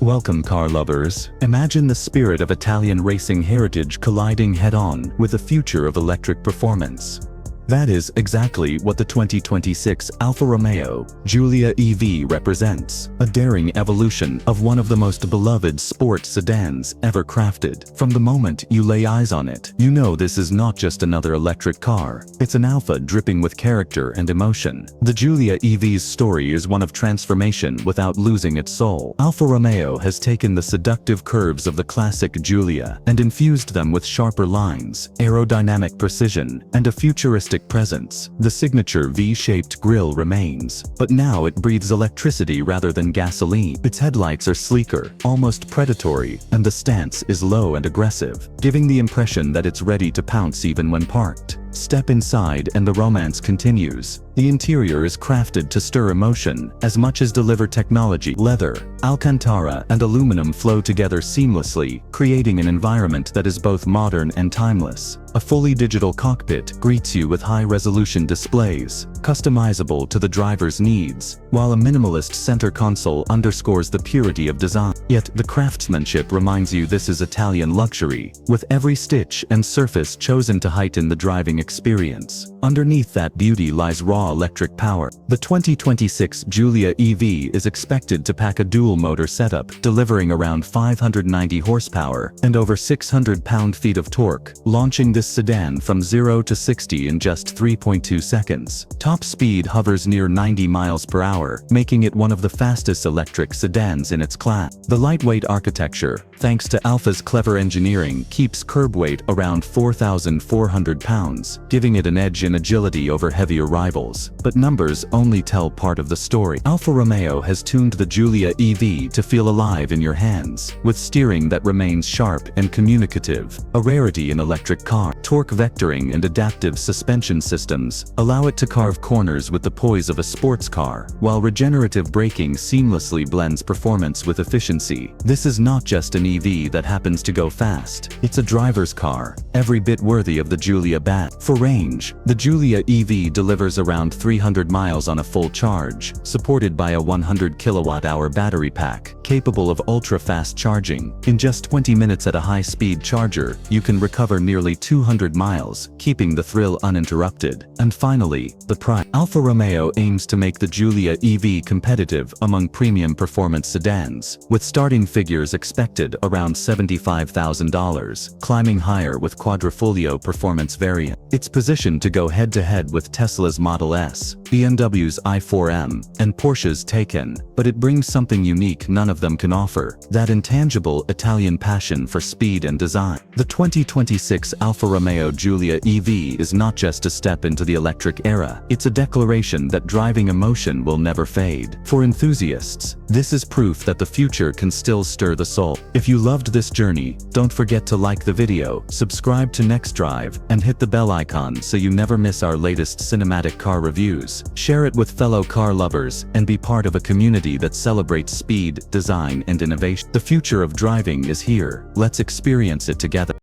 Welcome car lovers. Imagine the spirit of Italian racing heritage colliding head-on with the future of electric performance. That is exactly what the 2026 Alfa Romeo Giulia EV represents, a daring evolution of one of the most beloved sports sedans ever crafted. From the moment you lay eyes on it, you know this is not just another electric car. It's an Alfa dripping with character and emotion. The Giulia EV's story is one of transformation without losing its soul. Alfa Romeo has taken the seductive curves of the classic Giulia and infused them with sharper lines, aerodynamic precision, and a futuristic presence. The signature V-shaped grille remains, but now it breathes electricity rather than gasoline. Its headlights are sleeker, almost predatory, and the stance is low and aggressive, giving the impression that it's ready to pounce even when parked. Step inside and the romance continues. The interior is crafted to stir emotion as much as deliver technology. Leather, Alcantara, and aluminum flow together seamlessly, creating an environment that is both modern and timeless. A fully digital cockpit greets you with high-resolution displays, customizable to the driver's needs, while a minimalist center console underscores the purity of design. Yet the craftsmanship reminds you this is Italian luxury, with every stitch and surface chosen to heighten the driving experience. Underneath that beauty lies raw electric power. The 2026 Giulia EV is expected to pack a dual-motor setup, delivering around 590 horsepower and over 600 pound-feet of torque, launching this sedan from 0 to 60 in just 3.2 seconds. Top speed hovers near 90 miles per hour, making it one of the fastest electric sedans in its class. The lightweight architecture, thanks to Alfa's clever engineering, keeps curb weight around 4,400 pounds, giving it an edge in agility over heavier rivals. But numbers only tell part of the story. Alfa Romeo has tuned the Giulia EV to feel alive in your hands, with steering that remains sharp and communicative, a rarity in electric cars. Torque vectoring and adaptive suspension systems allow it to carve corners with the poise of a sports car, while regenerative braking seamlessly blends performance with efficiency. This is not just an EV that happens to go fast. It's a driver's car, every bit worthy of the Giulia badge. For range, the Giulia EV delivers around 300 miles on a full charge, supported by a 100 kilowatt-hour battery pack, capable of ultra-fast charging. In just 20 minutes at a high-speed charger, you can recover nearly 200 miles, keeping the thrill uninterrupted. And finally, the price. Alfa Romeo aims to make the Giulia EV competitive among premium performance sedans, with starting figures expected around $75,000, climbing higher with Quadrifoglio performance variant. It's positioned to go head-to-head with Tesla's Model S, BMW's i4M, and Porsche's Taycan, but it brings something unique none of them can offer: that intangible Italian passion for speed and design. The 2026 Alfa Romeo Giulia EV is not just a step into the electric era, it's a declaration that driving emotion will never fade. For enthusiasts, this is proof that the future can still stir the soul. If you loved this journey, don't forget to like the video, subscribe to NextDrive, and hit the bell icon so you never miss our latest cinematic car reviews. Share it with fellow car lovers and be part of a community that celebrates speed, design, and innovation. The future of driving is here. Let's experience it together.